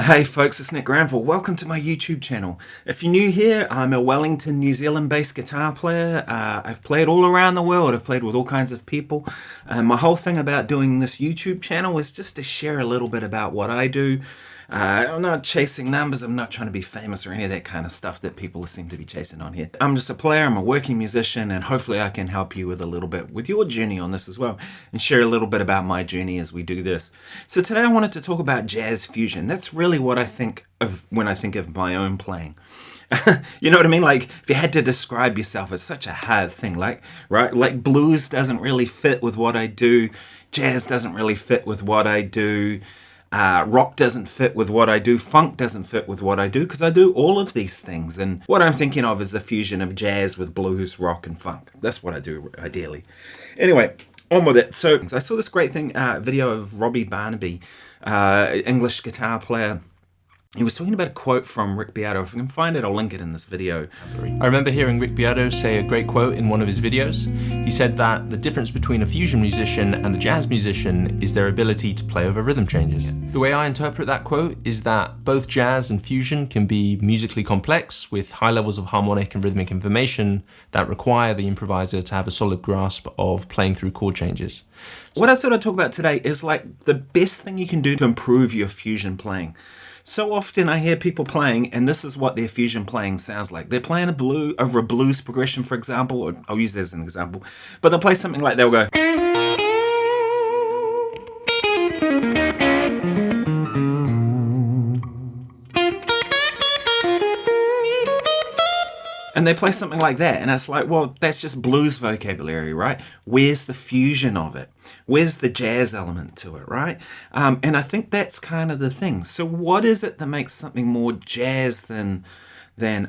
Hey folks, it's Nick Granville. Welcome to my YouTube channel. If you're new here, I'm a Wellington, New Zealand-based guitar player. I've played all around the world. I've played with all kinds of people. My whole thing about doing this YouTube channel is just to share a little bit about what I do. I'm not chasing numbers. I'm not trying to be famous or any of that kind of stuff that people seem to be chasing on here. I'm just a player. I'm a working musician, and hopefully I can help you with a little bit with your journey on this as well, and share a little bit about my journey as we do this. So today I wanted to talk about jazz fusion. That's really what I think of when I think of my own playing. You know what I mean? Like, if you had to describe yourself, it's such a hard thing. Like, right? Like, blues doesn't really fit with what I do. Jazz doesn't really fit with what I do. Rock doesn't fit with what I do. Funk doesn't fit with what I do, because I do all of these things. And what I'm thinking of is the fusion of jazz with blues, rock, and funk. That's what I do, ideally. Anyway, on with it. So I saw this great video of Robby Barnby, English guitar player. He was talking about a quote from Rick Beato. If I can find it, I'll link it in this video. I remember hearing Rick Beato say a great quote in one of his videos. He said that the difference between a fusion musician and a jazz musician is their ability to play over rhythm changes. The way I interpret that quote is that both jazz and fusion can be musically complex with high levels of harmonic and rhythmic information that require the improviser to have a solid grasp of playing through chord changes. What I thought I'd talk about today is like the best thing you can do to improve your fusion playing. So often I hear people playing, and this is what their fusion playing sounds like. They're playing over a blues progression, for example, or I'll use that as an example, but they'll play something like, they'll go, and they play something like that, and it's like, well, that's just blues vocabulary, right? Where's the fusion of it? Where's the jazz element to it, right? And I think that's kind of the thing. So what is it that makes something more jazz than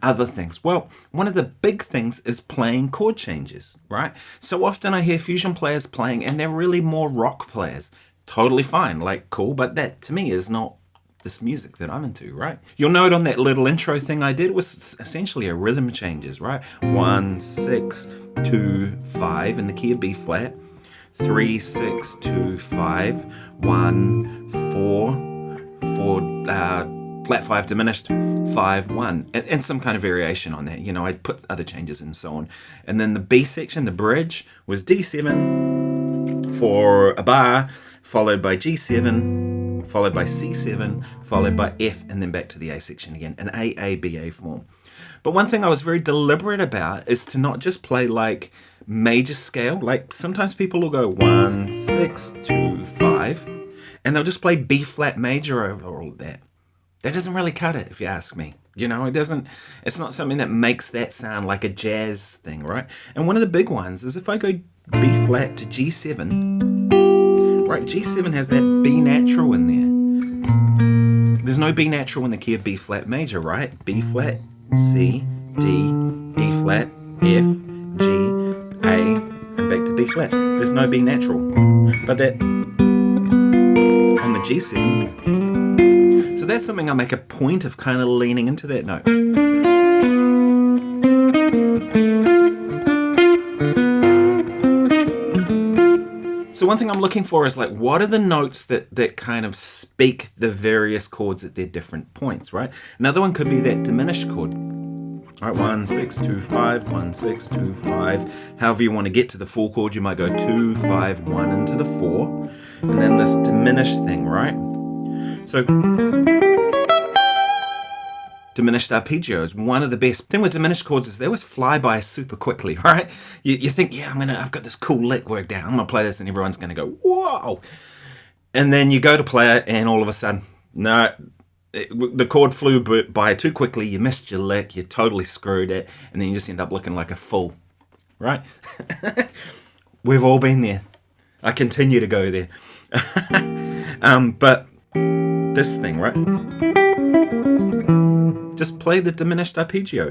other things? Well, one of the big things is playing chord changes, right? So often I hear fusion players playing, and they're really more rock players. Totally fine, like, cool, but that to me is not this music that I'm into, right? You'll note on that little intro thing I did was essentially a rhythm changes, right? 1, 6, 2, 5 in the key of B flat, 3, 6, 2, 5, 1, 4, flat 5 diminished, 5, 1, and some kind of variation on that. You know, I put other changes and so on. And then the B section, the bridge, was D7 for a bar, followed by G7, followed by C7, followed by F, and then back to the A section again, an A-A-B-A form. But one thing I was very deliberate about is to not just play like major scale. Like sometimes people will go 1, 6, 2, 5, and they'll just play B flat major over all of that. That doesn't really cut it, if you ask me. You know, it's not something that makes that sound like a jazz thing, right? And one of the big ones is if I go B flat to G7, right, G7 has that B natural in there. There's no B natural in the key of B flat major, right? B flat, C, D, E flat, F, G, A, and back to B flat. There's no B natural. But that on the G7, so that's something I make a point of kind of leaning into that note. So one thing I'm looking for is like, what are the notes that kind of speak the various chords at their different points, right? Another one could be that diminished chord. All right, 1, 6, 2, 5, 1, 6, 2, 5. However you want to get to the 4 chord, you might go 2, 5, 1 into the 4. And then this diminished thing, right? So diminished arpeggio is one of the best. The thing with diminished chords is they always fly by super quickly, right? You think, yeah, I've got this cool lick worked out. I'm gonna play this, and everyone's gonna go, whoa! And then you go to play it, and all of a sudden, no, the chord flew by too quickly. You missed your lick. You totally screwed it, and then you just end up looking like a fool. right? We've all been there. I continue to go there. But this thing, right? Just play the diminished arpeggio.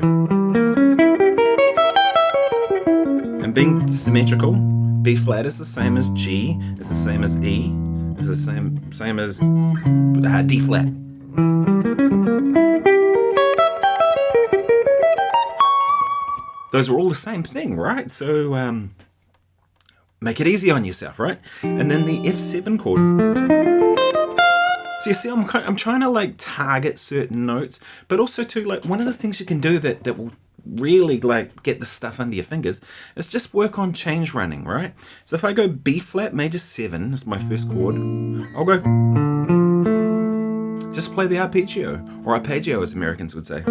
And being symmetrical, B flat is the same as G, is the same as E, is the same as D flat. Those are all the same thing, right? So make it easy on yourself, right? And then the F7 chord. So you see, I'm trying to like target certain notes, but also too, like, one of the things you can do that will really like get the stuff under your fingers is just work on change running, right? So if I go B flat major 7 is my first chord, I'll go just play the arpeggio, or arpeggio as Americans would say.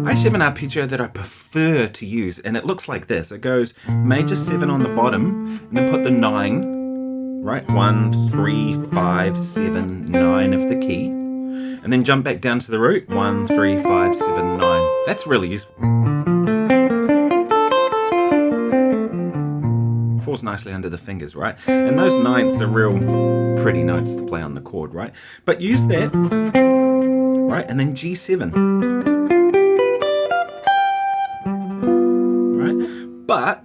I actually have an arpeggio that I prefer to use, and it looks like this. It goes major 7 on the bottom, and then put the 9, right? 1, 3, 5, 7, 9 of the key, and then jump back down to the root. 1, 3, 5, 7, 9. That's really useful. Falls nicely under the fingers, right? And those 9s are real pretty notes to play on the chord, right? But use that, right? And then G7. But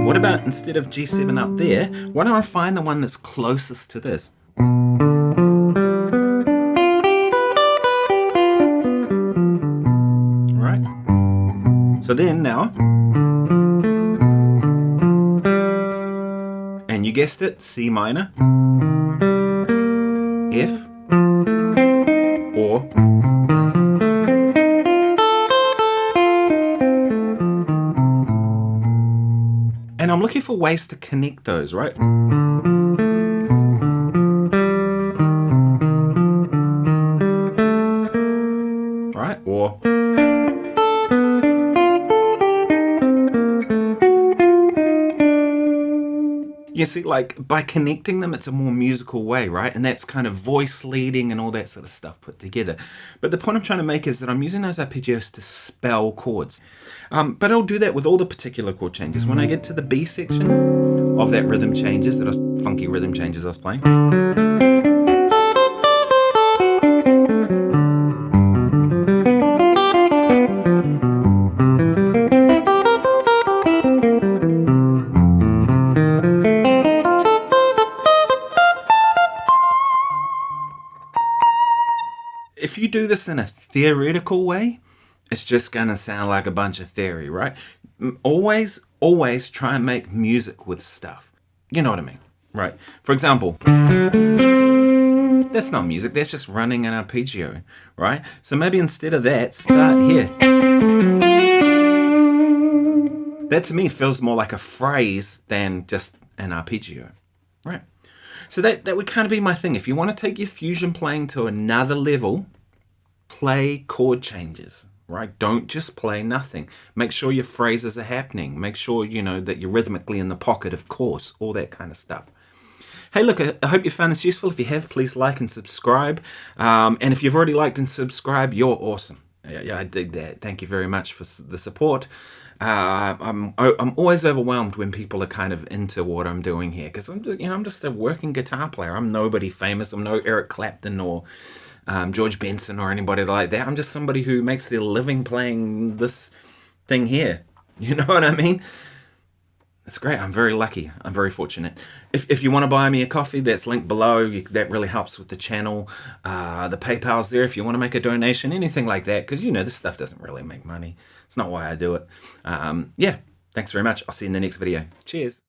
what about instead of G7 up there, why don't I find the one that's closest to this? Right? So then now, and you guessed it, C minor, F, or and I'm looking for ways to connect those, right? Right? Or you see, like, by connecting them, it's a more musical way, right? And that's kind of voice leading and all that sort of stuff put together. But the point I'm trying to make is that I'm using those arpeggios to spell chords. But I'll do that with all the particular chord changes. When I get to the B section of that rhythm changes, funky rhythm changes I was playing, if you do this in a theoretical way, it's just going to sound like a bunch of theory, right? Always try and make music with stuff. You know what I mean, right? For example, that's not music, that's just running an arpeggio, right? So maybe instead of that, start here. That to me feels more like a phrase than just an arpeggio, right? So that would kind of be my thing. If you want to take your fusion playing to another level, play chord changes, right? Don't just play nothing. Make sure your phrases are happening. Make sure, you know, that you're rhythmically in the pocket, of course, all that kind of stuff. Hey, look, I hope you found this useful. If you have, please like and subscribe. And if you've already liked and subscribed, you're awesome. Yeah, I dig that. Thank you very much for the support. I'm always overwhelmed when people are kind of into what I'm doing here, because I'm just a working guitar player. I'm nobody famous. I'm no Eric Clapton or George Benson or anybody like that. I'm just somebody who makes their living playing this thing here. You know what I mean? It's great. I'm very lucky. I'm very fortunate. If you want to buy me a coffee, that's linked below. That really helps with the channel. The PayPal's there if you want to make a donation, anything like that, because, you know, this stuff doesn't really make money. It's not why I do it. Yeah, thanks very much. I'll see you in the next video. Cheers.